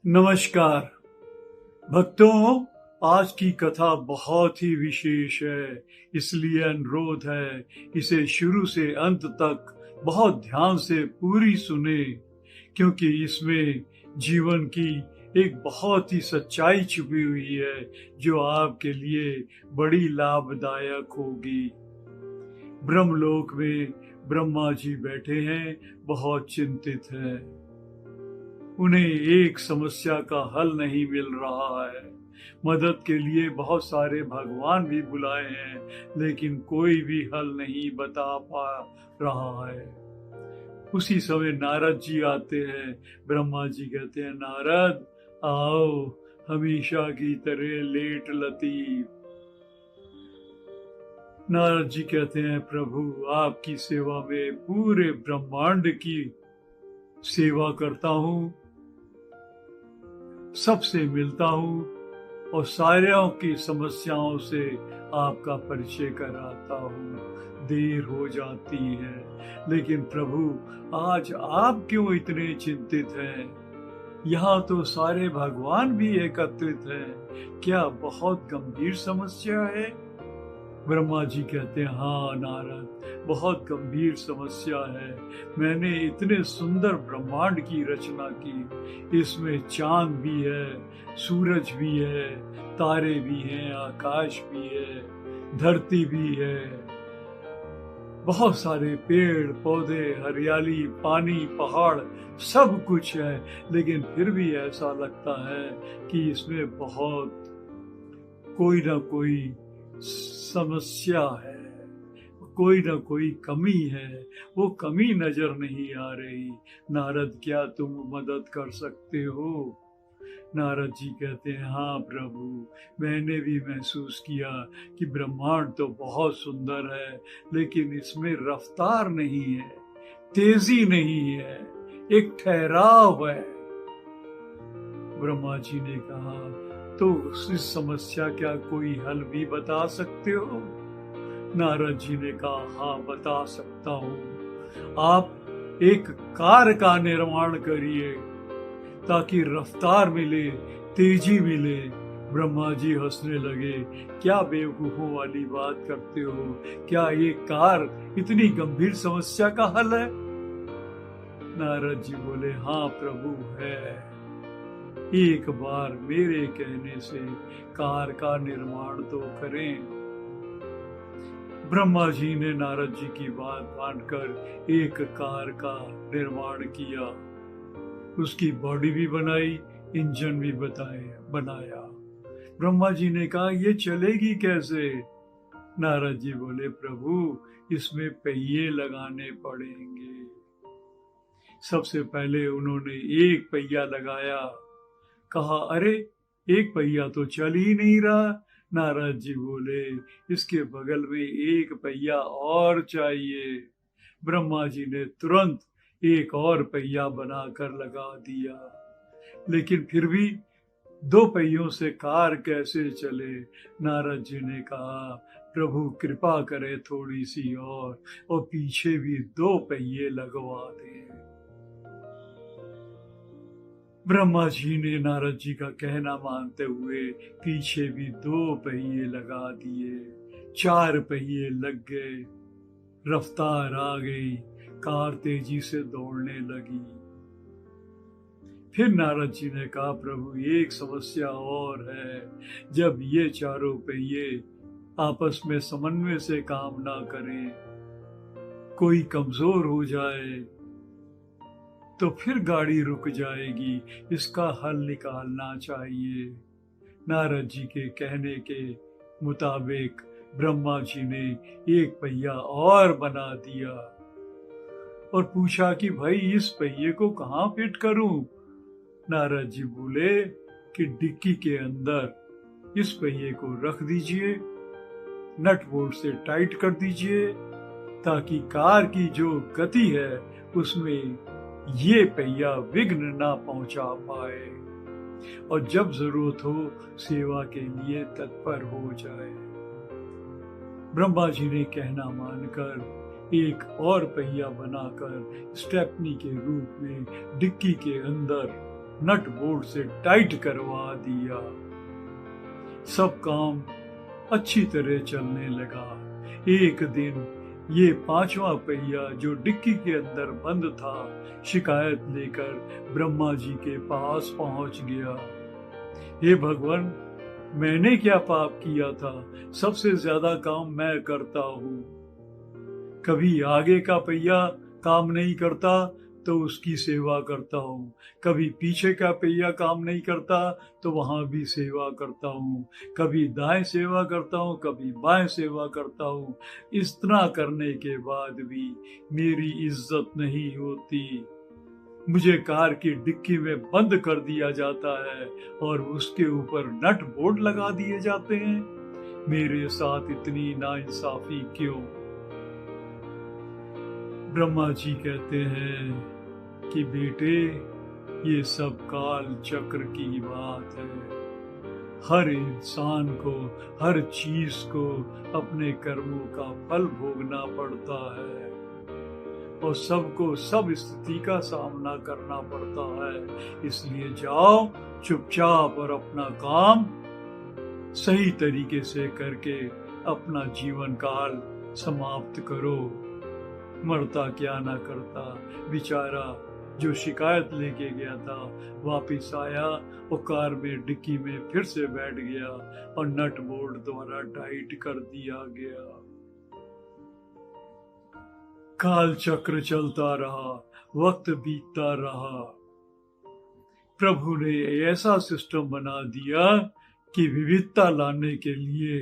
नमस्कार भक्तों, आज की कथा बहुत ही विशेष है, इसलिए अनुरोध है इसे शुरू से अंत तक बहुत ध्यान से पूरी सुने, क्योंकि इसमें जीवन की एक बहुत ही सच्चाई छुपी हुई है जो आपके लिए बड़ी लाभदायक होगी। ब्रह्मलोक में ब्रह्मा जी बैठे हैं, बहुत चिंतित हैं। उन्हें एक समस्या का हल नहीं मिल रहा है। मदद के लिए बहुत सारे भगवान भी बुलाए हैं, लेकिन कोई भी हल नहीं बता पा रहा है। उसी समय नारद जी आते हैं। ब्रह्मा जी कहते हैं, नारद आओ, हमेशा की तरह लेट लतीफ। नारद जी कहते हैं, प्रभु आपकी सेवा में पूरे ब्रह्मांड की सेवा करता हूँ, सबसे मिलता हूँ और सारों की समस्याओं से आपका परिचय कराता हूँ। देर हो जाती है, लेकिन प्रभु आज आप क्यों इतने चिंतित हैं? यहाँ तो सारे भगवान भी एकत्रित हैं। क्या बहुत गंभीर समस्या है? ब्रह्मा जी कहते हैं, हाँ नारद, बहुत गंभीर समस्या है। मैंने इतने सुंदर ब्रह्मांड की रचना की, इसमें चांद भी है, सूरज भी है, तारे भी हैं, आकाश भी है, धरती भी है, बहुत सारे पेड़ पौधे, हरियाली, पानी, पहाड़, सब कुछ है। लेकिन फिर भी ऐसा लगता है कि इसमें बहुत कोई ना कोई समस्या है, कोई ना कोई कमी है। वो कमी नजर नहीं आ रही। नारद, क्या तुम मदद कर सकते हो? नारद जी कहते हैं, हाँ प्रभु, मैंने भी महसूस किया कि ब्रह्मांड तो बहुत सुंदर है, लेकिन इसमें रफ्तार नहीं है, तेजी नहीं है, एक ठहराव है। ब्रह्मा जी ने कहा, तो इस समस्या क्या कोई हल भी बता सकते हो? नारद जी ने कहा, हाँ बता सकता हूँ। आप एक कार का निर्माण करिए ताकि रफ्तार मिले, तेजी मिले। ब्रह्मा जी हंसने लगे, क्या बेवकूफों वाली बात करते हो? क्या ये कार इतनी गंभीर समस्या का हल है? नारद जी बोले, हाँ प्रभु है। एक बार मेरे कहने से कार का निर्माण तो करें। ब्रह्मा जी ने नारद जी की बात मानकर एक कार का निर्माण किया, उसकी बॉडी भी बनाई, इंजन भी बनाया। ब्रह्मा जी ने कहा, ये चलेगी कैसे? नारद जी बोले, प्रभु इसमें पहिए लगाने पड़ेंगे। सबसे पहले उन्होंने एक पहिया लगाया। कहा, अरे एक पहिया तो चल ही नहीं रहा। नारद जी बोले, इसके बगल में एक पहिया और चाहिए। ब्रह्मा जी ने तुरंत एक और पहिया बनाकर लगा दिया। लेकिन फिर भी दो पहियों से कार कैसे चले? नारद जी ने कहा, प्रभु कृपा करे थोड़ी सी और पीछे भी दो पहिए लगवा दें। ब्रह्मा जी ने नारद जी का कहना मानते हुए पीछे भी दो पहिए लगा दिए। चार पहिए लग गए, रफ्तार आ गई, कार तेजी से दौड़ने लगी। फिर नारद जी ने कहा, प्रभु एक समस्या और है। जब ये चारों पहिए आपस में समन्वय से काम ना करें, कोई कमजोर हो जाए तो फिर गाड़ी रुक जाएगी। इसका हल निकालना चाहिए। नारद जी के कहने के मुताबिक ब्रह्मा जी ने एक पहिया और बना दिया और पूछा कि भाई इस पहिए को कहाँ फिट करूं? नारद जी बोले कि डिक्की के अंदर इस पहिए को रख दीजिए, नट बोल्ट से टाइट कर दीजिए, ताकि कार की जो गति है उसमें ये पहिया विघ्न ना पहुंचा पाए और जब जरूरत हो सेवा के लिए तत्पर हो जाए। ब्रह्मा जी ने कहना मानकर एक और पहिया बनाकर स्टेपनी के रूप में डिक्की के अंदर नट बोल्ट से टाइट करवा दिया। सब काम अच्छी तरह चलने लगा। एक दिन ये पांचवा पहिया जो डिक्की के अंदर बंद था, शिकायत लेकर ब्रह्मा जी के पास पहुंच गया। हे भगवान, मैंने क्या पाप किया था? सबसे ज्यादा काम मैं करता हूँ। कभी आगे का पहिया काम नहीं करता तो उसकी सेवा करता हूँ, कभी पीछे का पहिया काम नहीं करता तो वहां भी सेवा करता हूँ, कभी दाएं सेवा करता हूँ, कभी बाएं सेवा करता हूँ। इतना करने के बाद भी मेरी इज्जत नहीं होती। मुझे कार की डिक्की में बंद कर दिया जाता है और उसके ऊपर नट बोल्ट लगा दिए जाते हैं। मेरे साथ इतनी नाइंसाफी क्यों? ब्रह्मा जी कहते हैं कि बेटे, ये सब काल चक्र की बात है। हर इंसान को, हर चीज को अपने कर्मों का फल भोगना पड़ता है और सबको सब स्थिति का सामना करना पड़ता है। इसलिए जाओ चुपचाप और अपना काम सही तरीके से करके अपना जीवन काल समाप्त करो। मरता क्या ना करता। बेचारा जो शिकायत लेके गया था वापिस आया और कार में डिक्की में फिर से बैठ गया और नट बोल्ट द्वारा टाइट कर दिया गया। काल चक्र चलता रहा, वक्त बीतता रहा। प्रभु ने ऐसा सिस्टम बना दिया कि विविधता लाने के लिए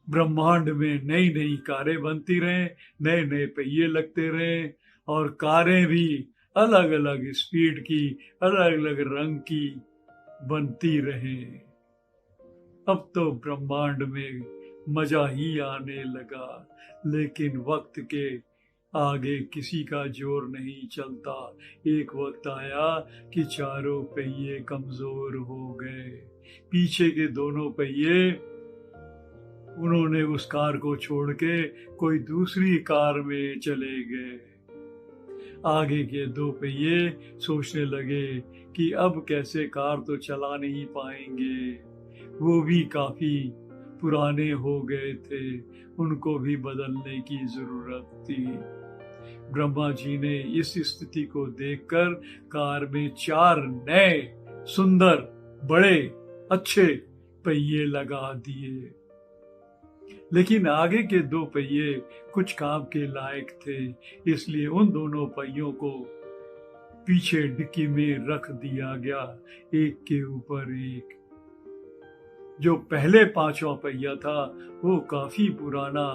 ब्रह्मांड में नई नई कारें बनती रहे, नए नए पहिए लगते रहे और कारें भी अलग अलग स्पीड की, अलग अलग रंग की बनती रहे। अब तो ब्रह्मांड में मजा ही आने लगा, लेकिन वक्त के आगे किसी का जोर नहीं चलता। एक वक्त आया कि चारों पहिए कमजोर हो गए। पीछे के दोनों पहिए उन्होंने उस कार को छोड़ के कोई दूसरी कार में चले गए। आगे के दो पहिए सोचने लगे कि अब कैसे कार तो चला नहीं पाएंगे। वो भी काफी पुराने हो गए थे, उनको भी बदलने की जरूरत थी। ब्रह्मा जी ने इस स्थिति को देखकर कार में 4 नए सुंदर बड़े अच्छे पहिए लगा दिए। लेकिन आगे के 2 पहिए कुछ काम के लायक थे, इसलिए उन दोनों पहियों को पीछे डिक्की में रख दिया गया, एक के ऊपर एक। जो पहले 5वां पहिया था वो काफी पुराना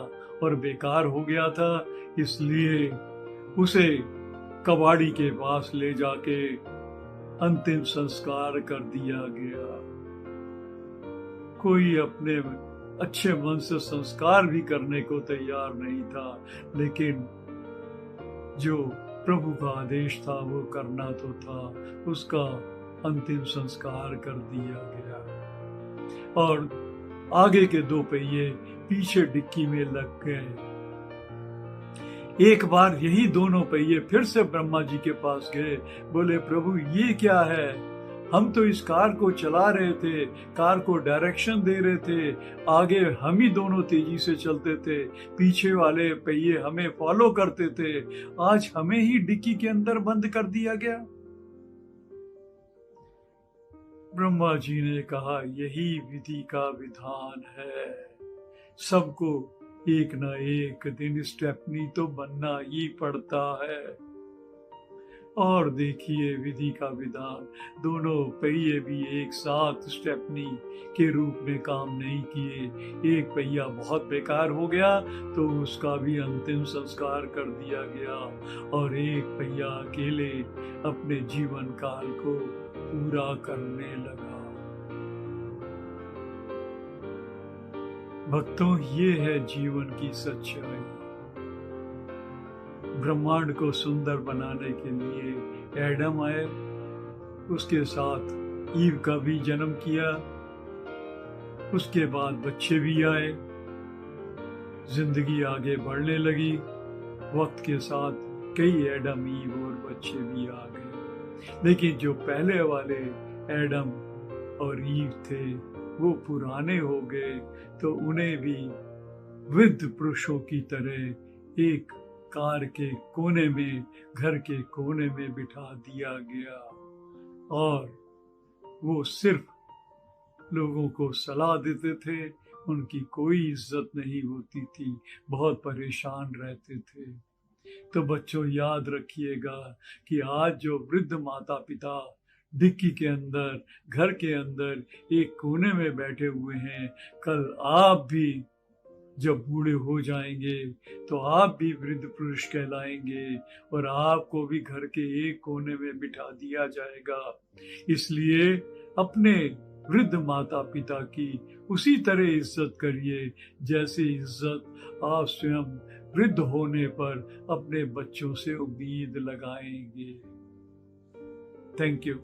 और बेकार हो गया था, इसलिए उसे कबाड़ी के पास ले जाके अंतिम संस्कार कर दिया गया। कोई अपने अच्छे मन से संस्कार भी करने को तैयार नहीं था, लेकिन जो प्रभु का आदेश था वो करना तो था। उसका अंतिम संस्कार कर दिया गया और आगे के 2 पहिए पीछे डिक्की में लग गए। एक बार यही दोनों पहिए फिर से ब्रह्मा जी के पास गए। बोले, प्रभु ये क्या है? हम तो इस कार को चला रहे थे, कार को डायरेक्शन दे रहे थे, आगे हम ही दोनों तेजी से चलते थे, पीछे वाले पहिए हमें फॉलो करते थे, आज हमें ही डिक्की के अंदर बंद कर दिया गया। ब्रह्मा जी ने कहा, यही विधि का विधान है। सबको एक ना एक दिन स्टेपनी तो बनना ही पड़ता है। और देखिए विधि का विधान, दोनों पहिए भी एक साथ स्टेपनी के रूप में काम नहीं किए। एक पहिया बहुत बेकार हो गया तो उसका भी अंतिम संस्कार कर दिया गया और एक पहिया अकेले अपने जीवन काल को पूरा करने लगा। भक्तों, ये है जीवन की सच्चाई। ब्रह्मांड को सुंदर बनाने के लिए एडम आए, उसके साथ ईव का भी जन्म किया, उसके बाद बच्चे भी आए, जिंदगी आगे बढ़ने लगी। वक्त के साथ कई एडम, ईव और बच्चे भी आ गए। लेकिन जो पहले वाले एडम और ईव थे वो पुराने हो गए, तो उन्हें भी वृद्ध पुरुषों की तरह एक कार के कोने में, घर के कोने में बिठा दिया गया और वो सिर्फ लोगों को सलाह देते थे, उनकी कोई इज्जत नहीं होती थी, बहुत परेशान रहते थे। तो बच्चों याद रखिएगा कि आज जो वृद्ध माता पिता डिक्की के अंदर, घर के अंदर एक कोने में बैठे हुए हैं, कल आप भी जब बूढ़े हो जाएंगे तो आप भी वृद्ध पुरुष कहलाएंगे और आपको भी घर के एक कोने में बिठा दिया जाएगा। इसलिए अपने वृद्ध माता पिता की उसी तरह इज्जत करिए जैसी इज्जत आप स्वयं वृद्ध होने पर अपने बच्चों से उम्मीद लगाएंगे। Thank you.